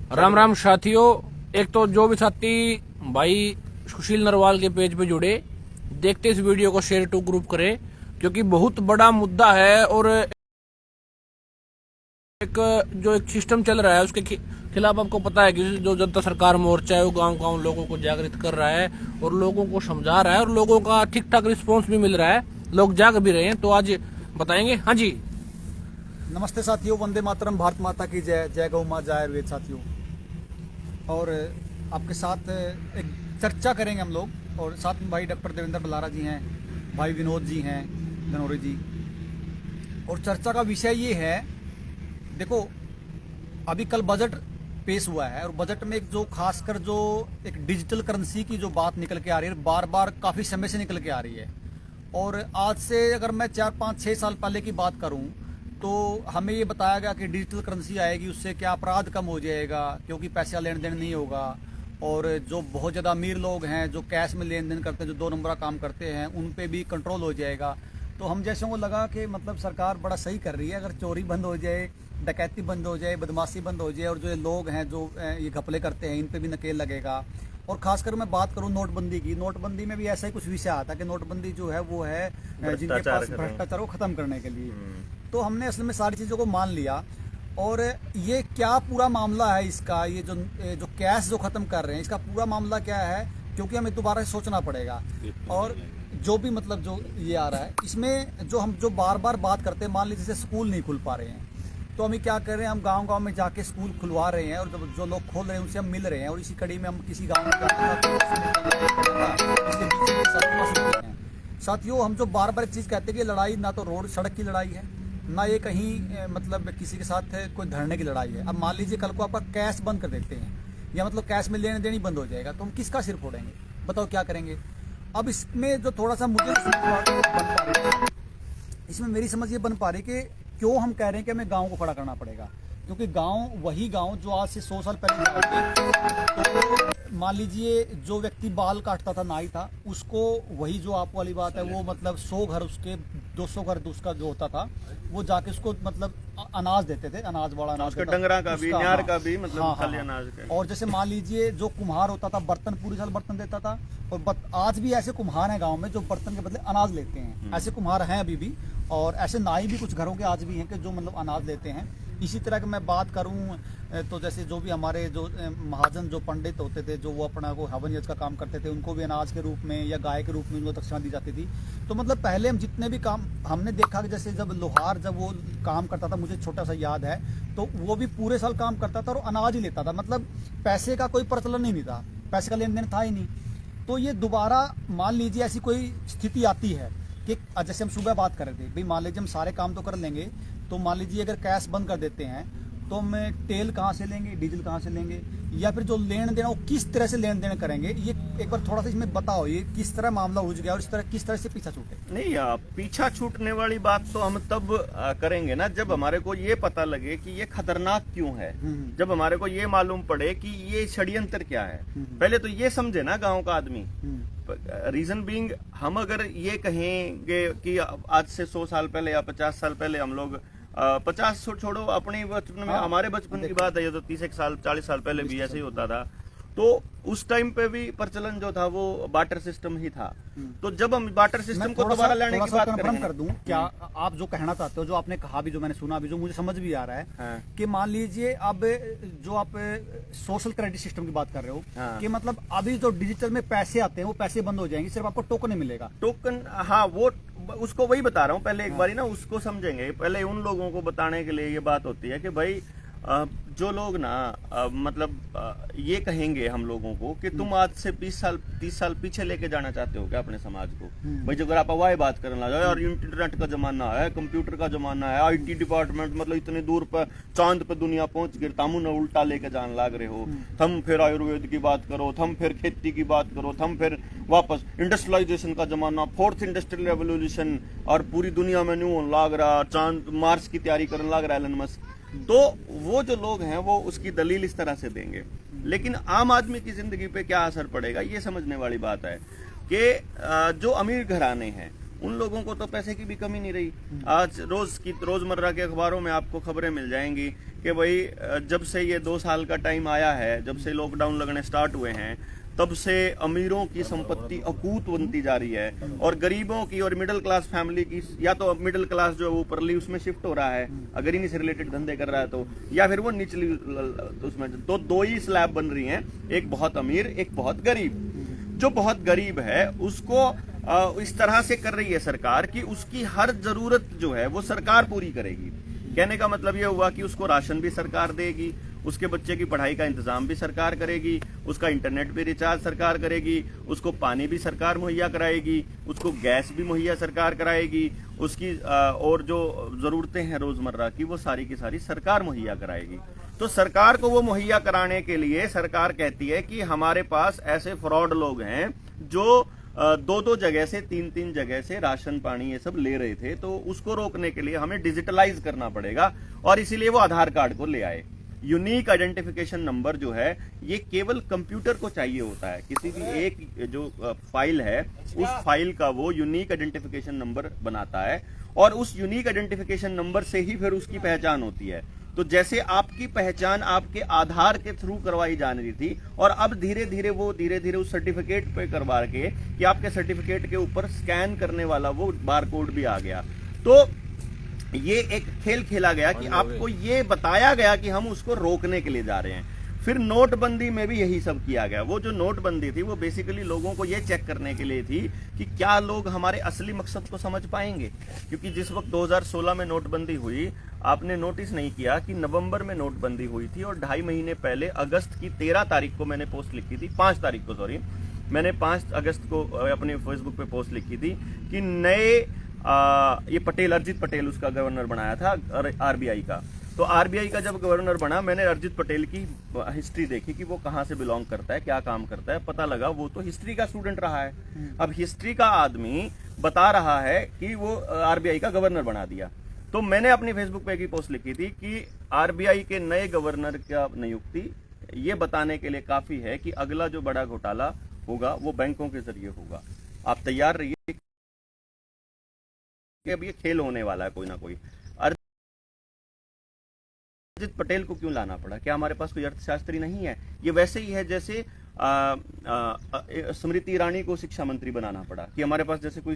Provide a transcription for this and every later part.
राम राम साथियों। एक तो जो भी साथी भाई सुशील नरवाल के पेज पे जुड़े, देखते इस वीडियो को शेयर टू ग्रुप करें, क्योंकि बहुत बड़ा मुद्दा है। और एक सिस्टम चल रहा है उसके खिलाफ आपको पता है कि जो जनता सरकार मोर्चा है वो गांव गांव लोगों को जागृत कर रहा है और लोगों को समझा रहा है और लोगों का ठीक ठाक रिस्पॉन्स भी मिल रहा है, लोग जाग भी रहे हैं। तो आज बताएंगे। हाँ जी, नमस्ते साथियों, वंदे मातरम, भारत माता की जय, जय गौ मां, जय आयुर्वेद साथियों। और आपके साथ एक चर्चा करेंगे हम लोग, और साथ में भाई डॉक्टर देवेंद्र बलारा जी हैं, भाई विनोद जी हैं, धनौरे जी। और चर्चा का विषय ये है, देखो अभी कल बजट पेश हुआ है और बजट में एक जो खासकर जो एक डिजिटल करेंसी की जो बात निकल के आ रही है, बार बार काफ़ी समय से निकल के आ रही है। और आज से अगर मैं 4-5-6 साल पहले की बात करूं तो हमें ये बताया गया कि डिजिटल करेंसी आएगी, उससे क्या अपराध कम हो जाएगा, क्योंकि पैसा लेन देन नहीं होगा। और जो बहुत ज़्यादा अमीर लोग हैं, जो कैश में लेन देन करते हैं, जो 2 नंबर काम करते हैं, उन पे भी कंट्रोल हो जाएगा। तो हम जैसे को लगा कि मतलब सरकार बड़ा सही कर रही है। अगर चोरी बंद हो जाए, डकैती बंद हो जाए, बदमाशी बंद हो जाए, और जो ये लोग हैं जो ये घपले करते हैं, इन पे भी नकेल लगेगा। और खासकर मैं बात करूं नोटबंदी की, नोटबंदी में भी ऐसा ही कुछ विषय आता है कि नोटबंदी जो है वो है जिनके पास भ्रष्टाचार को खत्म करने के लिए। तो हमने असल में सारी चीज़ों को मान लिया। और ये क्या पूरा मामला है इसका, ये जो कैश जो खत्म कर रहे हैं, इसका पूरा मामला क्या है, क्योंकि हमें दोबारा से सोचना पड़ेगा। और जो भी मतलब जो ये आ रहा है, इसमें जो हम जो बार बार बात करते हैं, मान लीजिए जैसे स्कूल नहीं खुल पा रहे हैं, तो हम क्या कर रहे हैं, हम गांव गांव में जाके स्कूल खुलवा रहे हैं, और जब जो लोग खोल रहे हैं उनसे हम मिल रहे हैं। और इसी कड़ी में हम किसी गांव में साथियों, हम जो बार बार एक चीज़ कहते हैं कि लड़ाई ना तो रोड सड़क की लड़ाई है, ना ये कहीं मतलब किसी के साथ कोई धरने की लड़ाई है। अब मान लीजिए कल को आपका कैश बंद कर देते हैं, या मतलब कैश में लेने देनी बंद हो जाएगा, तो हम किसका सिर फोड़ेंगे, बताओ क्या करेंगे। अब इसमें जो थोड़ा सा मुझे इसमें मेरी समझ ये बन पा रही कि क्यों हम कह रहे हैं कि हमें गांव को खड़ा करना पड़ेगा, क्योंकि गांव वही गांव जो आज से 100 साल पहले, तो मान लीजिए जो व्यक्ति बाल काटता था, नाई था, उसको वही जो आप वाली बात है, वो मतलब 100 घर उसके 200 घर उसका जो होता था, वो जाके उसको मतलब अनाज देते थे, अनाज वाला अनाज, डंगरा का भी, न्यार का भी, मतलब हाँ, खाली अनाज का। और जैसे मान लीजिए जो कुम्हार होता था, बर्तन पूरी साल बर्तन देता था। और आज भी ऐसे कुम्हार हैं गांव में जो बर्तन के बदले अनाज लेते हैं, ऐसे कुम्हार हैं अभी भी। और ऐसे नाई भी कुछ घरों के आज भी हैं कि जो मतलब अनाज लेते हैं। इसी तरह की मैं बात करूं तो जैसे जो भी हमारे जो महाजन जो पंडित होते थे, जो वो अपना को हवन यज्ञ का काम करते थे, उनको भी अनाज के रूप में या गाय के रूप में उनको दक्षिणा दी जाती थी। तो मतलब पहले हम जितने भी काम हमने देखा कि जैसे जब लोहार जब वो काम करता था, मुझे छोटा सा याद है, तो वो भी पूरे साल काम करता था और अनाज ही लेता था, मतलब पैसे का कोई प्रचलन ही नहीं था, पैसे का लेन देन था ही नहीं। तो ये दोबारा मान लीजिए ऐसी कोई स्थिति आती है कि जैसे हम सुबह बात कर रहे थे, भाई मान लीजिए हम सारे काम तो कर लेंगे, तो मान लीजिए अगर कैश बंद कर देते हैं, तो हम तेल कहाँ से लेंगे, डीजल कहाँ से लेंगे, या फिर जो लेन देन वो किस तरह से लेन देन करेंगे। ये एक बार थोड़ा सा इसमें बताओ, ये किस तरह मामला उलझ गया और इस तरह किस तरह से पीछा छूटे। नहीं, पीछा छूटने वाली बात तो हम तब करेंगे ना जब हमारे को ये पता लगे कि ये खतरनाक क्यों है, जब हमारे को ये मालूम पड़े कि ये षड्यंत्र क्या है। पहले तो ये समझे ना गांव का आदमी। रीजन बीइंग, हम अगर ये कहेंगे कि आज से 100 साल पहले या 50 साल पहले हम लोग 50 छोड़ो, अपने बचपन में, हमारे बचपन की बात है, ये तो 30 साल 40 साल पहले भी ऐसे ही होता था। तो उस टाइम पे भी प्रचलन जो था वो बाटर सिस्टम ही था। तो जब हम बाटर सिस्टम को दोबारा लाने की बात करेंगे, कर दूं क्या आप जो कहना चाहते हो, जो आपने कहा भी, जो मैंने सुना भी, जो मुझे समझ भी आ रहा है, हाँ। कि मान लीजिए अब जो आप सोशल क्रेडिट सिस्टम की बात कर रहे हो, हाँ। कि मतलब अभी जो डिजिटल में पैसे आते हैं वो पैसे बंद हो जाएंगे, सिर्फ आपको टोकन ही मिलेगा। टोकन, हाँ, वो उसको वही बता रहा हूँ। पहले एक बारी ना उसको समझेंगे। पहले उन लोगों को बताने के लिए ये बात होती है कि भाई जो लोग ना मतलब ये कहेंगे हम लोगों को कि तुम आज से 20 साल 30 साल पीछे लेके जाना चाहते हो क्या अपने समाज को। भाई जो अगर आप अवाय बात करने लगा, यार इंटरनेट का जमाना है, कंप्यूटर का जमाना है, IT डिपार्टमेंट मतलब इतने दूर पर चांद पे दुनिया पहुंच गई, तामू न उल्टा लेके जाने लग रहे हो। थम फिर आयुर्वेद की बात करो, थम फिर खेती की बात करो, थम फिर वापस इंडस्ट्रियलाइजेशन का जमाना, 4th इंडस्ट्रियल रेवोल्यूशन, और पूरी दुनिया में न्यू होने लग रहा, चांद मार्स की तैयारी करने लग रहा है एलन मस्क। तो वो जो लोग हैं वो उसकी दलील इस तरह से देंगे, लेकिन आम आदमी की जिंदगी पे क्या असर पड़ेगा ये समझने वाली बात है कि जो अमीर घराने हैं उन लोगों को तो पैसे की भी कमी नहीं रही। आज रोजमर्रा के अखबारों में आपको खबरें मिल जाएंगी कि भाई जब से ये 2 साल का टाइम आया है, जब से लॉकडाउन लगने स्टार्ट हुए हैं, तब से अमीरों की संपत्ति अकूत बनती जा रही है और गरीबों की और मिडिल क्लास फैमिली की, या तो मिडिल क्लास जो है वो ऊपरली उसमें शिफ्ट हो रहा है अगर इन्हीं से रिलेटेड धंधे कर रहा है तो, या फिर वो निचली उसमें, तो 2 ही स्लैब बन रही हैं, एक बहुत अमीर एक बहुत गरीब। जो बहुत गरीब है उसको इस तरह से कर रही है सरकार कि उसकी हर जरूरत जो है वो सरकार पूरी करेगी। कहने का मतलब ये हुआ कि उसको राशन भी सरकार देगी, उसके बच्चे की पढ़ाई का इंतजाम भी सरकार करेगी, उसका इंटरनेट भी रिचार्ज सरकार करेगी, उसको पानी भी सरकार मुहैया कराएगी, उसको गैस भी मुहैया सरकार कराएगी, उसकी और जो जरूरतें हैं रोजमर्रा की वो सारी की सारी सरकार मुहैया कराएगी। तो सरकार को वो मुहैया कराने के लिए सरकार कहती है कि हमारे पास ऐसे फ्रॉड लोग हैं जो 2-2 जगह से 3-3 जगह से राशन पानी ये सब ले रहे थे, तो उसको रोकने के लिए हमें डिजिटलाइज करना पड़ेगा और इसीलिए वो आधार कार्ड को ले आए। यूनिक आइडेंटिफिकेशन नंबर जो है ये केवल कंप्यूटर को चाहिए होता है, किसी भी एक जो फाइल है उस फाइल का वो यूनिक आइडेंटिफिकेशन नंबर बनाता है और उस यूनिक आइडेंटिफिकेशन नंबर से ही फिर उसकी पहचान होती है। तो जैसे आपकी पहचान आपके आधार के थ्रू करवाई जा रही थी और अब धीरे धीरे उस सर्टिफिकेट पे करवा के कि आपके सर्टिफिकेट के ऊपर स्कैन करने वाला वो बारकोड भी आ गया। तो ये एक खेल खेला गया कि आपको ये बताया गया कि हम उसको रोकने के लिए जा रहे हैं। फिर नोटबंदी में भी यही सब किया गया। वो जो नोटबंदी थी वो बेसिकली लोगों को ये चेक करने के लिए थी कि क्या लोग हमारे असली मकसद को समझ पाएंगे, क्योंकि जिस वक्त 2016 में नोटबंदी हुई, आपने नोटिस नहीं किया कि नवंबर में नोटबंदी हुई थी और 2.5 महीने पहले अगस्त की 13 तारीख को मैंने पोस्ट लिखी थी, 5 तारीख को सॉरी, मैंने 5 अगस्त को अपने फेसबुक पे पोस्ट लिखी थी कि नए ये पटेल, अर्जित पटेल उसका गवर्नर बनाया था आरबीआई का। तो आरबीआई का जब गवर्नर बना, मैंने अर्जित पटेल की हिस्ट्री देखी कि वो कहाँ से बिलोंग करता है, क्या काम करता है। पता लगा वो तो हिस्ट्री का स्टूडेंट रहा है। अब हिस्ट्री का आदमी बता रहा है कि वो आरबीआई का गवर्नर बना दिया। तो मैंने अपनी फेसबुक पे एक पोस्ट लिखी थी कि आरबीआई के नए गवर्नर का नियुक्ति ये बताने के लिए काफी है कि अगला जो बड़ा घोटाला होगा वो बैंकों के जरिए होगा। आप तैयार रहिए कि अब ये खेल होने वाला है कोई ना कोई। अर्जित पटेल को क्यों लाना पड़ा? क्या हमारे पास कोई अर्थशास्त्री नहीं है? ये वैसे ही है जैसे स्मृति ईरानी को शिक्षा मंत्री बनाना पड़ा, कि हमारे पास जैसे कोई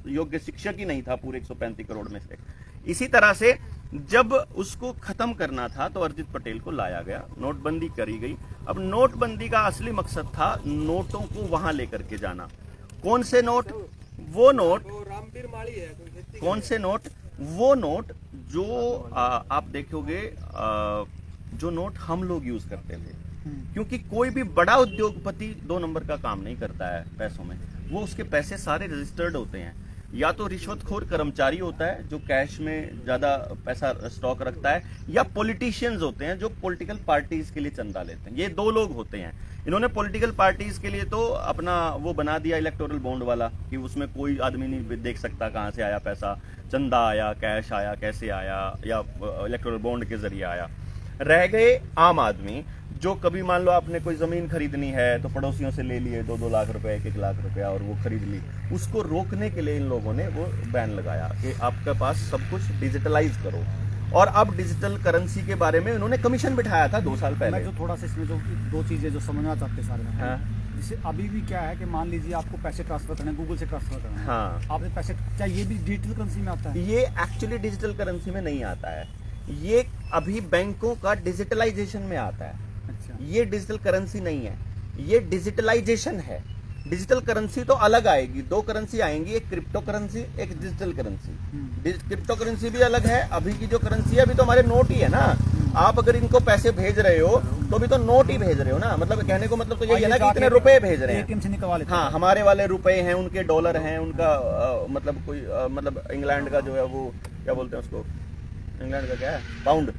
योग्य शिक्षक ही नहीं था पूरे 135 करोड़ में से। इसी तरह से जब उसको खत्म करना था तो अर्जित पटेल को लाया गया, नोटबंदी करी गई। अब नोटबंदी का असली मकसद था नोटों को वहां लेकर के जाना। कौन से नोट? वो नोट, कौन से नोट? वो नोट जो आप देखोगे जो नोट हम लोग यूज करते थे, क्योंकि कोई भी बड़ा उद्योगपति 2 नंबर का काम नहीं करता है पैसों में। वो उसके पैसे सारे रजिस्टर्ड होते हैं। या तो रिश्वतखोर कर्मचारी होता है जो कैश में ज्यादा पैसा स्टॉक रखता है, या पॉलिटिशियंस होते हैं जो पॉलिटिकल पार्टीज के लिए चंदा लेते हैं। ये 2 लोग होते हैं। इन्होंने पॉलिटिकल पार्टीज के लिए तो अपना वो बना दिया इलेक्टोरल बॉन्ड वाला, कि उसमें कोई आदमी नहीं देख सकता कहां से आया पैसा, चंदा आया, कैश आया, कैसे आया, या इलेक्टोरल बॉन्ड के जरिए आया। रह गए आम आदमी, जो कभी मान लो आपने कोई जमीन खरीदनी है तो पड़ोसियों से ले लिए 2-2 लाख रुपए, 1-1 लाख रुपया, और वो खरीद ली। उसको रोकने के लिए इन लोगों ने वो बैन लगाया कि आपके पास सब कुछ डिजिटलाइज करो। और अब डिजिटल करेंसी के बारे में उन्होंने कमीशन बिठाया था 2 साल पहले। मैं जो थोड़ा सा इसमें जो 2 चीजें जो समझना चाहते सारे, हाँ। जैसे अभी भी क्या है कि मान लीजिए आपको पैसे ट्रांसफर करने, गूगल से ट्रांसफर करना है, हाँ। आपने पैसे, क्या ये भी डिजिटल करेंसी में आता है? ये एक्चुअली डिजिटल करेंसी में नहीं आता है, ये अभी बैंकों का डिजिटलाइजेशन में आता है। अच्छा। ये डिजिटल करेंसी नहीं है, ये डिजिटलाइजेशन है। डिजिटल करेंसी तो अलग आएगी, 2 करेंसी आएंगी, एक क्रिप्टो करेंसी, एक डिजिटल करेंसी। क्रिप्टो करेंसी भी अलग है। अभी की जो करेंसी है अभी तो हमारे नोट ही है ना। आप अगर इनको पैसे भेज रहे हो तो भी तो नोट ही भेज रहे हो ना। मतलब कहने को मतलब तो यही है ना कि इतने रुपए भेज रहे हैं, एटीएम से निकलवा लेते हैं। हाँ, हमारे वाले रुपए हैं, उनके डॉलर हैं, उनका मतलब कोई मतलब इंग्लैंड का जो है वो क्या बोलते हैं उसको, इंग्लैंड का क्या है, पाउंड,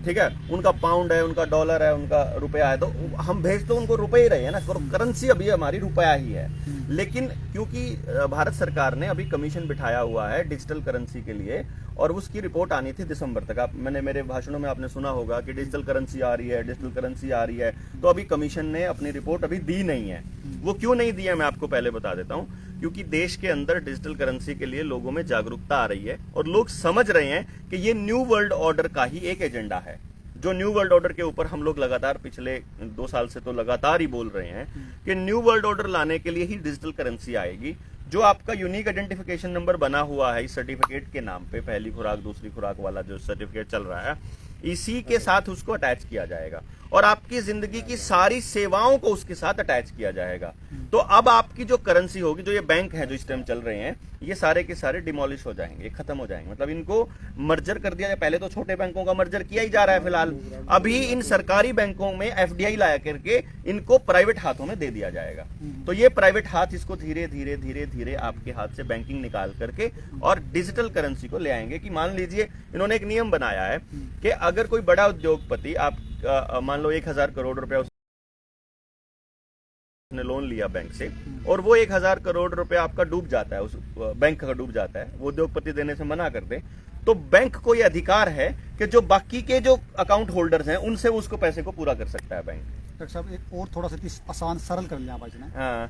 ठीक है, उनका पाउंड है, उनका डॉलर है, उनका रुपया है, तो हम भेज तो उनको रुपए ही रहे हैं ना। करेंसी अभी हमारी रुपया ही है। लेकिन क्योंकि भारत सरकार ने अभी कमीशन बिठाया हुआ है डिजिटल करेंसी के लिए, और उसकी रिपोर्ट आनी थी दिसंबर तक। आप, मैंने मेरे भाषणों में आपने सुना होगा कि डिजिटल करेंसी आ रही है, डिजिटल करेंसी आ रही है। तो अभी कमीशन ने अपनी रिपोर्ट अभी दी नहीं है। वो क्यों नहीं दी है मैं आपको पहले बता देता हूँ। क्योंकि देश के अंदर डिजिटल करेंसी के लिए लोगों में जागरूकता आ रही है और लोग समझ रहे हैं कि ये न्यू वर्ल्ड ऑर्डर का ही एक एजेंडा है। जो न्यू वर्ल्ड ऑर्डर के ऊपर हम लोग लगातार पिछले 2 साल से तो लगातार ही बोल रहे हैं कि न्यू वर्ल्ड ऑर्डर लाने के लिए ही डिजिटल करेंसी आएगी। जो आपका यूनिक आइडेंटिफिकेशन नंबर बना हुआ है इस सर्टिफिकेट के नाम पे, पहली खुराक दूसरी खुराक वाला जो सर्टिफिकेट चल रहा है, इसी के साथ उसको अटैच किया जाएगा और आपकी जिंदगी की सारी सेवाओं को उसके साथ अटैच किया जाएगा। तो अब आपकी जो करेंसी होगी, जो ये बैंक है जो इस टाइम चल रहे हैं, ये सारे के सारे डिमोलिश हो जाएंगे, खत्म हो जाएंगे। मतलब इनको मर्जर कर दिया जाए। पहले तो छोटे बैंकों का मर्जर किया ही जा रहा है फिलहाल, अभी इन सरकारी बैंकों में एफडीआई लाया करके इनको प्राइवेट हाथों में दे दिया जाएगा। तो ये प्राइवेट हाथ इसको धीरे धीरे धीरे धीरे आपके हाथ से बैंकिंग निकाल करके और डिजिटल करेंसी को ले आएंगे। कि मान लीजिए इन्होंने एक नियम बनाया है कि अगर कोई बड़ा उद्योगपति, आप मान लो 1000 करोड़ रुपया उसने लोन लिया बैंक से और वो 1000 करोड़ रुपया आपका डूब जाता है, उस बैंक का डूब जाता है, वो उद्योगपति देने से मना कर दे, तो बैंक को ये अधिकार है कि जो बाकी के जो अकाउंट होल्डर्स हैं उनसे उसको पैसे को पूरा कर सकता है बैंक। डॉक्टर साहब एक और थोड़ा सा आसान सरल कर लिया भाई ने। हाँ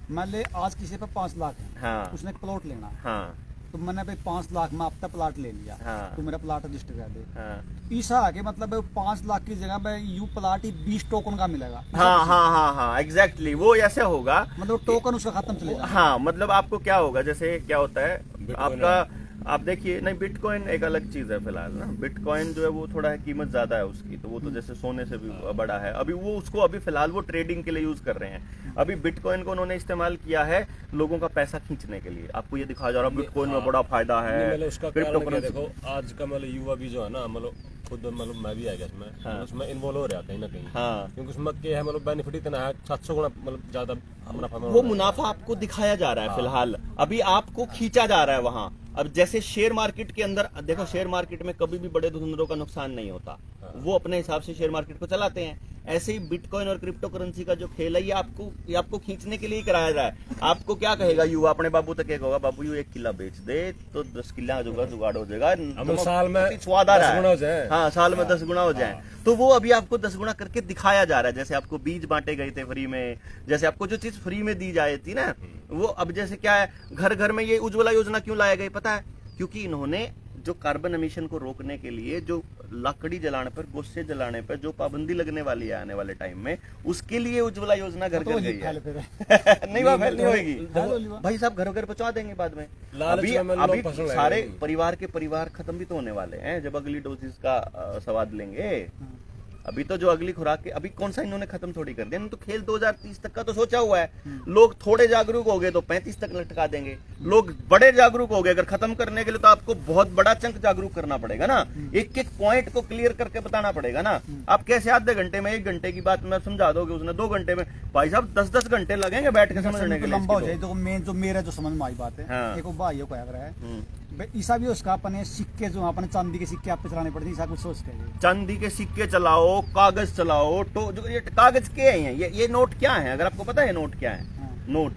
मान ले आज किसी पे 5 लाख है, हाँ उसने एक प्लॉट लेना है, हाँ तो मैंने भाई 5 लाख में आपका प्लाट ले लिया, हाँ। तो मेरा प्लाट रजिस्टर कर दे। हाँ ईसा आगे मतलब 5 लाख की जगह पे यू प्लाट ही 20 टोकन का मिलेगा। हाँ हाँ हाँ हाँ एग्जैक्टली वो ऐसे होगा। मतलब टोकन उसका खत्म चलेगा। हाँ मतलब आपको क्या होगा, जैसे क्या होता है आपका, आप देखिए नहीं, बिटकॉइन एक अलग चीज है फिलहाल ना। बिटकॉइन जो है वो थोड़ा है, कीमत ज्यादा है उसकी, तो वो तो जैसे सोने से भी बड़ा है। अभी वो उसको अभी फिलहाल वो ट्रेडिंग के लिए यूज कर रहे हैं। अभी बिटकॉइन को उन्होंने इस्तेमाल किया है लोगों का पैसा खींचने के लिए। आपको ये दिखाया जा रहा है बिटकॉइन में बड़ा फायदा है। मतलब उसका कारण क्या, देखो आज का मतलब युवा भी जो है ना, मतलब खुद मतलब मैं भी आ गया इसमें, हाँ। उसमें इन्वॉल्व हो रहा कहीं ना कहीं। हाँ क्योंकि उसमें क्या है, मतलब बेनिफिट इतना है 700 गुना मतलब ज्यादा मुनाफा वो मुनाफा आपको दिखाया जा रहा है फिलहाल, अभी आपको खींचा जा रहा है वहां। अब जैसे शेयर मार्केट के अंदर देखो, शेयर मार्केट में कभी भी बड़े धुंधरों का नुकसान नहीं होता, वो अपने हिसाब से शेयर मार्केट को चलाते हैं। ऐसे ही बिटकॉइन और क्रिप्टो करेंसी का जो खेल है, ये आपको खींचने के लिए ही कराया जा रहा है। आपको क्या कहेगा युवा, अपने बाबू तक कहेगा बाबू यू 1 किला बेच दे तो 10 किला जुगाड़ हो जाएगा, साल में स्वाद आ रहा 10 गुना हो है। जाए। हाँ साल में 10 गुना हो जाए। तो वो अभी आपको 10 गुना करके दिखाया जा रहा है। जैसे आपको बीज बांटे गए थे फ्री में, जैसे आपको जो चीज फ्री में दी जाती थी ना, वो अब जैसे क्या है, घर घर में ये उज्ज्वला योजना क्यों लाया गई पता है? क्योंकि इन्होंने जो कार्बन एमिशन को रोकने के लिए जो लकड़ी जलाने पर, गोश्ते जलाने पर जो पाबंदी लगने वाली है आने वाले टाइम में, उसके लिए उज्ज्वला योजना घर घर गई है। नहीं वह फैलनी होगी भाई साहब, घर घर पहुंचा देंगे बाद में। अभी अभी सारे परिवार के परिवार खत्म भी तो होने वाले हैं जब अगली डोजेस का स्वाद लेंगे। अभी तो जो अगली खुराक के, अभी कौन सा इन्होंने खत्म थोड़ी कर दिया, तो खेल 2030 तक का तो सोचा हुआ है। लोग थोड़े जागरूक हो गए तो 35 तक लटका देंगे। लोग बड़े जागरूक हो गए, अगर खत्म करने के लिए तो आपको बहुत बड़ा चंक जागरूक करना पड़ेगा ना, एक एक पॉइंट को क्लियर करके बताना पड़ेगा ना। आप कैसे आधे घंटे में 1 घंटे की बात में समझा दोगे, उसने 2 घंटे में, भाई साहब 10-10 घंटे लगेंगे बैठ के समझने के लिए। लंबा हो जाए तो मेन जो मेरा जो समझ में आई बात है, हाँ। एक भाइयों को आया है ईसा भी उसका अपने सिक्के जो अपने चांदी के सिक्के आप पे चलाने पड़ते हैं, ईसा कुछ सोच के चांदी के सिक्के चलाओ, कागज चलाओ, तो जो ये कागज के हैं, ये नोट क्या है, अगर आपको पता है नोट क्या है? हाँ। नोट,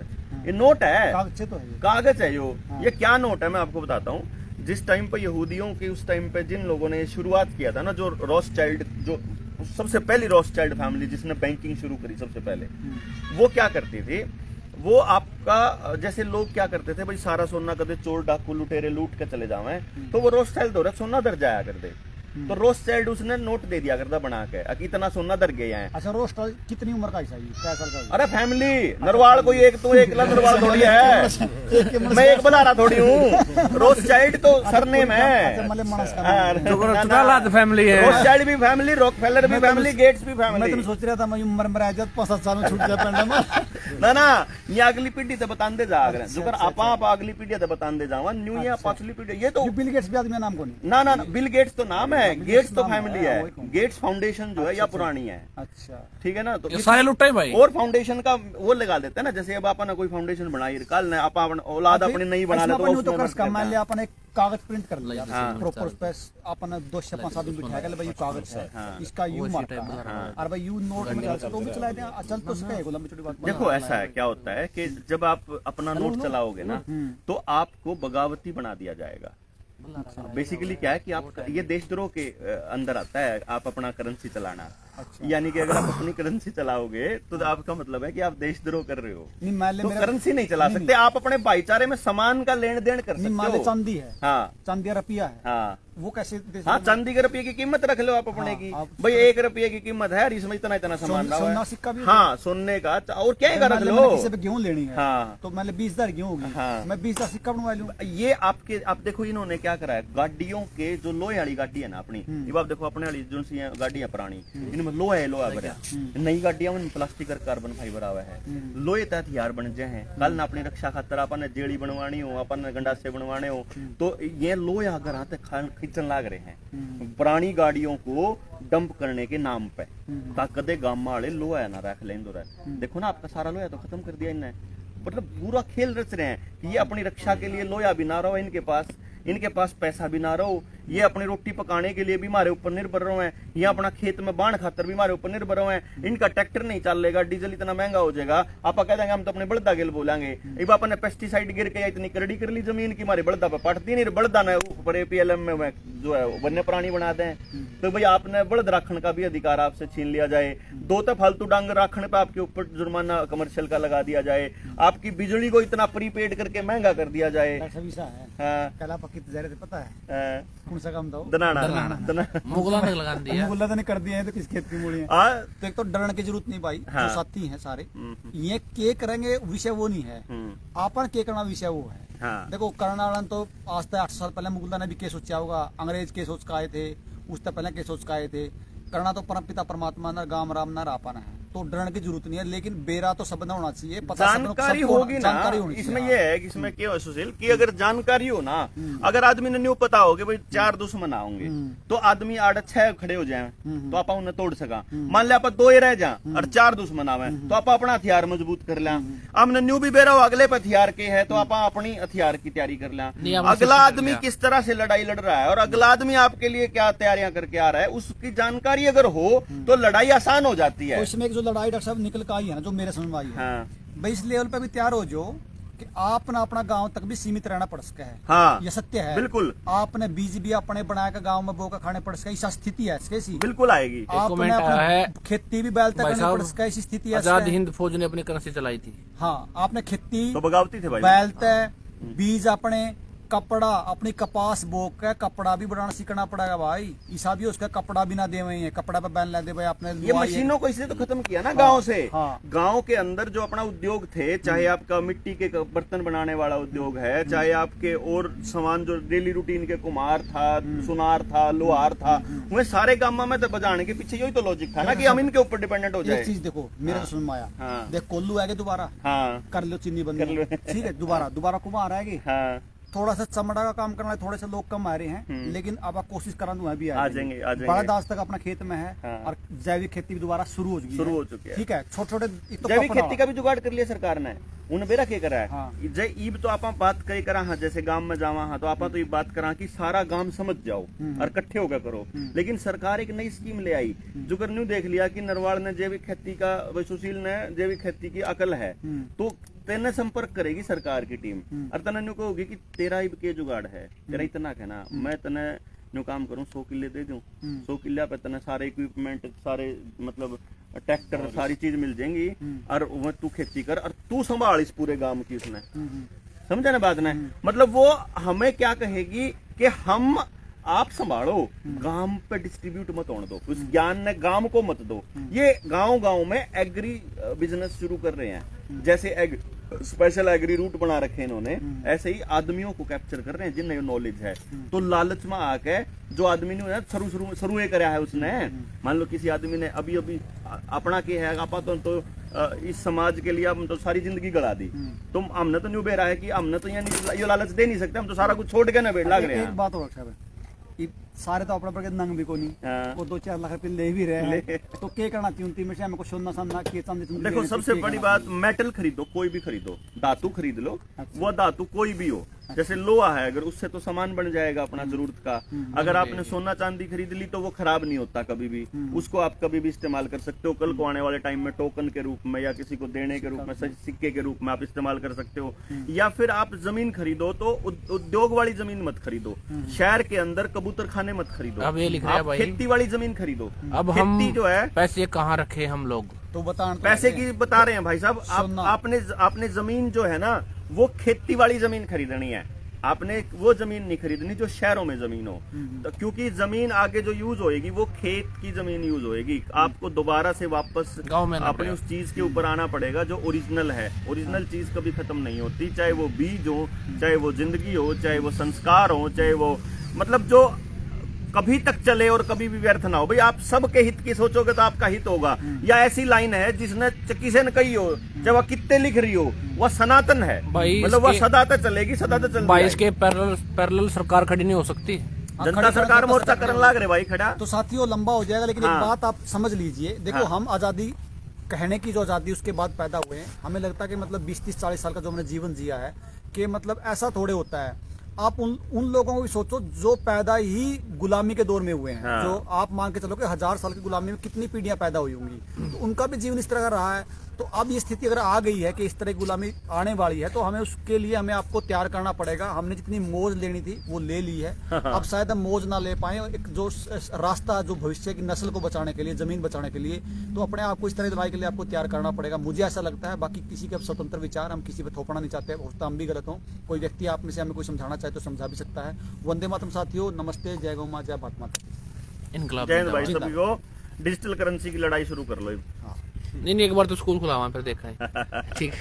ये नोट है, कागज तो है, कागज है यो। हाँ। ये क्या नोट है मैं आपको बताता हूँ। जिस टाइम पे यहूदियों की, उस टाइम पे जिन लोगों ने शुरुआत किया था ना, जो रॉथस्चाइल्ड, जो सबसे पहली रॉथस्चाइल्ड फैमिली जिसने बैंकिंग शुरू करी सबसे पहले, वो क्या करती थी, वो आपका जैसे लोग क्या करते थे भाई, सारा सोना कदे चोर डाकू लुटेरे लूट के चले जावे, तो वो रोथस्चाइल्ड हो रहा सोना दर जाया कर दे, तो रोथस्चाइल्ड उसने नोट दे दिया करता बना के, इतना सोना दर गया है। अच्छा रोस्टर कितनी उम्र का ईसा, क्या साल का? अरे फैमिली नरवाल कोई एक तो एक नरवाल थोड़ी है, मैं एक बना रहा थोड़ी हूँ। रोथस्चाइल्ड तो सरनेम है, फैमिली है, रोथस्चाइल्ड भी फैमिली, रॉकफेलर भी फैमिली, गेट्स भी मैं फैमिली। तो सोच रहा था मैं उम्र में रह जात 5-7 साल में छूट जाए पेंडा में। ना ये अगली पीढ़ी ते बतांदे जा रहे हैं, जो आप अगली पीढ़ी ते बतांदे जावा, न्यू ये पांचवी पीढ़ी, ये तो बिल गेट्स भी आदमी का नाम कौन है? ना बिल गेट्स तो नाम है, गेट्स तो नाम फैमिली है, है, वही कहूं। गेट्स फाउंडेशन जो है या पुरानी है, अच्छा ठीक है ना। तो ये सारे लुट्टे हैं भाई। और फाउंडेशन का वो लगा देते हैं ना, जैसे अब अपन कोई फाउंडेशन बनाई, कल आप औलाद अपनी नहीं बना ले तो तो कर मान लिया अपन एक कागज प्रिंट कर लिया हाँ। प्रॉपर उस पे अपन 2 से 5 आदमी बिठाएगा, भाई ये कागज है, इसका यू मार्का है, और भाई यू नोट में चलता तो भी चलाए दें, चल तो उसका है लंबी छोटी बात। देखो ऐसा है, क्या होता है कि जब आप अपना नोट चलाओगे ना, तो आपको बगावती बना दिया जाएगा। बेसिकली क्या है कि आप, ये देशद्रोह के अंदर आता है आप अपना करेंसी चलाना। अच्छा। यानी कि अगर आप अपनी करेंसी चलाओगे तो आपका मतलब है कि आप देशद्रोह कर रहे हो। नहीं मान ले तो मेरा करेंसी नहीं चला सकते आप, अपने भाईचारे में सामान का लेन देन कर नहीं सकते मान ले हो। चांदी है, हाँ चांदी या रुपया है, हाँ वो कैसे दे हाँ, सकते? चांदी के रुपये की कीमत रख लो आप अपने हाँ, की, आप भाई 1 रुपये की कीमत है और इसमें इतना इतना सामान रहा सोना है। सिक्का भी हाँ सोने का, और क्या अगर रख मान ले लो। मैंने किसी पे गेहूं लेनी है, हाँ। तो मान ले 20,000 गेहूं होगी, हाँ। मैं 20,000 सिक्का बनवा लूं। ये आपके, आप देखो इन्होंने क्या करा है, गाड़ियों के जो लोहे वाली गाड़ी है ना अपनी, ये आप देखो अपने वाली जो सी गाड़ी है पुरानी, इनमें लोहा है, लोहा भरा। नई गाड़ियां में प्लास्टिक और कार्बन फाइबर आवा है, लोहे तहत हथियार बन जाए हैं। कल ना अपनी रक्षा खातर अपन जेड़ी बनवानी हो, अपन गंडासे बनवाने हो, तो ये लोहे अगर हाथ खींचन लाग रहे हैं पुरानी गाड़ियों को डंप करने के नाम पे, ताकदे गामा वाले लोहा ना रख लें। देखो ना आपका सारा लोहा तो खत्म कर दिया इनने, मतलब पूरा खेल रच रहे हैं कि ये अपनी रक्षा के लिए लोहा भी ना रहो इनके पास पैसा भी ना रहो, ये अपनी रोटी पकाने के लिए भी हमारे ऊपर निर्भर रहो हैं, ये अपना खेत में बाण खातर भी हमारे ऊपर निर्भर रहो हैं। इनका ट्रैक्टर नहीं चलेगा, डीजल इतना महंगा हो जाएगा, आप कह देंगे हम तो अपने बड़दा गिल बोलेंगे, अब अपने पेस्टिसाइड गिर के इतनी करड़ी कर ली जमीन की, हमारे बड़दा पे पटती नहीं, बड़दा ने ऊपर APLM में जो है वन्य प्राणी बना दें, तो भाई आपने बड़द रखने का भी अधिकार आपसे छीन लिया जाए। 2 तो फालतू डांगर रखने पे आपके ऊपर जुर्माना कमर्शियल का लगा दिया जाए, आपकी बिजली को इतना प्रीपेड करके महंगा कर दिया जाए। ऐसा भी सा है, हाँ, कला पक्की तजारे थे पता है हाँ, कौन सा काम था वो? दनाना मुगला ने लगा दिया। मुगल्ला ने कर दिया है तो किस खेत की मूली है। हाँ, तो एक तो डरने की जरूरत नहीं भाई, हाँ। जो साथी हैं सारे ये के करेंगे विषय वो नहीं है, आपन के करना विषय वो है। हाँ। देखो करना वाला तो आज तक 8 साल पहले मुगल्ला ने भी केस सोचा होगा, अंग्रेज केस सोच के आए थे, उससे पहले केस सोच के आए थे। करना तो परम पिता परमात्मा न राम राम न रापाना है, तो डरने की जरूरत नहीं है, लेकिन बेरा तो सबने होना चाहिए, पता जानकारी सबको होगी ना। जानकारी होनी इसमें चाहिए। ये है कि इसमें क्या है सुशील कि अगर जानकारी हो ना, अगर आदमी ने न्यू पता हो कि भाई 4 दुश्मन आओगे, तो आदमी 8-6 खड़े हो जाए तो आप उन्हें तोड़ सका। मान लिया आप 2 ही रह जा और 4 दुश्मन आवे तो आप अपना हथियार मजबूत कर लें। हमने न्यू भी बेरा हो अगले पे हथियार के है तो आप अपनी हथियार की तैयारी कर लें। अगला आदमी किस तरह से लड़ाई लड़ रहा है और अगला आदमी आपके लिए क्या तैयारियां करके आ रहा है, उसकी जानकारी अगर हो तो लड़ाई आसान हो जाती है। तो इसमें एक जो लड़ाई डॉक्टर साहब निकल के आई है ना, जो मेरे समझ में आई है, हाँ भाई इस लेवल पे भी तैयार हो जो कि आपने अपना गांव तक भी सीमित रहना पड़ सका है। हाँ, ये सत्य है, बिल्कुल। आपने बीज भी अपने बनाया का गांव में बोकर खाने पड़ सका, ऐसा स्थिति है कैसी? बिल्कुल आएगी। आपने कमेंट आया है, अपनी खेती भी बैल तक भाई करनी पड़ साहब, सका, ऐसी स्थिति है। आजाद हिंद फौज ने अपनी करेंसी चलाई थी। हाँ, आपने खेती तो बगावती थे भाई। बैल तय बीज अपने कपड़ा अपनी कपास बोक के कपड़ा भी बनाना सीखना पड़ेगा भाई, ईसा भी उसका कपड़ा भी ना दे हुए हैं, कपड़ा पे बैन ला दे भाई आपने। ये मशीनों को इसलिए तो खत्म किया ना गांव से। हाँ। गांव के अंदर जो अपना उद्योग थे, चाहे आपका मिट्टी के बर्तन बनाने वाला उद्योग है, चाहे आपके और सामान जो डेली रूटीन के कुम्हार था, सुनार था, लोहार था, वह सारे गांव में तो बजाने के पीछे यही तो लॉजिक था ना कि हम इनके ऊपर डिपेंडेंट हो जाए। एक चीज देखो मेरे को समझ में आया, हाँ। देख कोल्लू आएगा दोबारा, हाँ कर लो चीनी बंद, कर लो। ठीक है, दोबारा कुम्हार आएगी, हाँ, थोड़ा सा चमड़ा का काम करना है, थोड़े से लोग कम आ रहे हैं, लेकिन अब आप कोशिश करा दूं भी आ जाएंगे, आ जाएंगे। बड़ा दास तक अपना खेत में है। हाँ। और जैविक खेती भी दोबारा शुरू हो चुकी है। ठीक है, छोटे छोटे जैविक खेती का भी जुगाड़ कर लिया सरकार ने, उन्हें बेरा क्या करा है। हाँ। जय ईब तो आप बात कई करा, हाँ जैसे गांव में जावा, हाँ तो आप तो ये बात करा कि सारा गांव समझ जाओ और इकट्ठे होकर करो, लेकिन सरकार एक नई स्कीम ले आई जो कर न्यू देख लिया कि नरवाड़ ने जैविक खेती का, सुशील ने जैविक खेती की अकल है, तो तेने संपर्क करेगी सरकार की टीम और तने न्यू कहोगी कि तेरा ईब के जुगाड़ है, तेरा इतना कहना, मैं तने न्यू काम करूं 100 किले दे दूं, 100 किले पे तने सारे इक्विपमेंट, सारे मतलब ट्रैक्टर, सारी चीज मिल जाएंगी और वह तू खेती कर और तू संभाल इस पूरे गांव की। उसने समझा ना बात ने, मतलब वो हमें क्या कहेगी कि हम आप संभालो, गांव पे डिस्ट्रीब्यूट मत होने दो, उस ज्ञान ने गांव को मत दो। ये गांव में एग्री बिजनेस शुरू कर रहे हैं, जैसे स्पेशल एग्री रूट बना रखे इन्होंने, ऐसे ही आदमियों को कैप्चर कर रहे हैं जिन्हें नॉलेज है। तो लालच में आके जो आदमी ने शुरू करा है उसने, मान लो किसी आदमी ने अभी अपना किया है, आपा तो इस समाज के लिए हम तो सारी जिंदगी गड़ा दी, तो हमने तो न्यू बेरा है कि हमने तो ये लालच दे नहीं सकते, हम तो सारा कुछ छोड़ के ना बैठ लाग रहे हैं। एक बात और सारे तो अपने पर नंग भी को नहीं, हाँ। वो 2-4 लाख रुपए ले भी रहे हैं, तो क्या करना चाहिए में से हमको सोना सामना किए चांदी देखो सबसे बड़ी बात, मेटल खरीदो, कोई भी खरीदो, धातु खरीद लो, वो धातु कोई भी हो, जैसे लोहा है, अगर उससे तो सामान बन जाएगा अपना जरूरत का। अगर आपने सोना चांदी खरीद ली तो वो खराब नहीं होता कभी भी, उसको आप कभी भी इस्तेमाल कर सकते हो। कल को आने वाले टाइम में टोकन के रूप में या किसी को देने के रूप में, सिक्के के रूप में आप इस्तेमाल कर सकते हो। या फिर आप जमीन खरीदो तो उद्योग वाली जमीन मत खरीदो, शहर के अंदर कबूतर खाने मत खरीदो, अब ये लिख रहा है आप भाई, खेती वाली जमीन खरीदो। अब हम खेती जो है, पैसे कहाँ रखे हम लोग, तो बताना तो पैसे लगे। की बता रहे हैं भाई साहब। सुनना। आपने जमीन जो है ना वो खेती वाली जमीन खरीदनी है, आपने वो जमीन नहीं खरीदनी जो शहरों में जमीन हो। तो क्योंकि जमीन आगे जो यूज होएगी वो खेत की जमीन यूज होएगी, आपको दोबारा से वापस गाँव में ना अपनी पड़ेगा। उस चीज के ऊपर आना पड़ेगा जो ओरिजिनल है। ओरिजिनल चीज कभी खत्म नहीं होती, चाहे वो बीज हो, चाहे वो जिंदगी हो, चाहे वो संस्कार हो, चाहे वो मतलब जो कभी तक चले और कभी भी व्यर्थ ना हो। भाई आप सबके हित की सोचोगे तो आपका हित होगा। या ऐसी लाइन है जिसने किसी ने कही हो, चाहे वह कितने लिख रही हो, वह सनातन है, भाई मतलब वह इसके- सदा तक चलेगी, सदा तक चलेगी। 22 के पैरेलल सरकार खड़ी नहीं हो सकती। जनता खड़े सरकार खड़े मोर्चा खड़े करने लाग रहे भाई खड़ा। तो साथियों लंबा हो जाएगा, लेकिन हाँ। एक बात आप समझ लीजिए। देखो हाँ। हम आजादी कहने की जो आजादी उसके बाद पैदा हुए हैं, हमें लगता है कि मतलब 20-30-40 साल का जो हमने जीवन जिया है कि मतलब ऐसा थोड़े होता है। आप उन लोगों को भी सोचो जो पैदा ही गुलामी के दौर में हुए हैं। हाँ। जो आप मान के चलो कि 1000 साल की गुलामी में कितनी पीढ़ियां पैदा हुई होंगी, तो उनका भी जीवन इस तरह का रहा है। तो अब ये स्थिति अगर आ गई है कि इस तरह की गुलामी आने वाली है, तो हमें उसके लिए हमें आपको तैयार करना पड़ेगा। हमने जितनी मौज लेनी थी वो ले ली है, अब शायद हम मौज ना ले पाए। एक जो रास्ता जो भविष्य की नस्ल को बचाने के लिए, जमीन बचाने के लिए, तो अपने आप को इस तरह की लड़ाई के लिए आपको तैयार करना पड़ेगा। मुझे ऐसा लगता है, बाकी किसी के स्वतंत्र विचार, हम किसी पे थोपना नहीं चाहते, हो सकता हम भी गलत हों। कोई व्यक्ति आप में से हमें कोई समझाना चाहे तो समझा भी सकता है। वंदे मातरम साथियों, नमस्ते, जय गौ मां, जय भारत माता। इनकलाब जय हिंद भाई जिंदाबाद। सभी को। डिजिटल करेंसी की लड़ाई शुरू कर लो। नहीं, एक बार तो स्कूल खुला हुआ है, फिर देखा है। ठीक।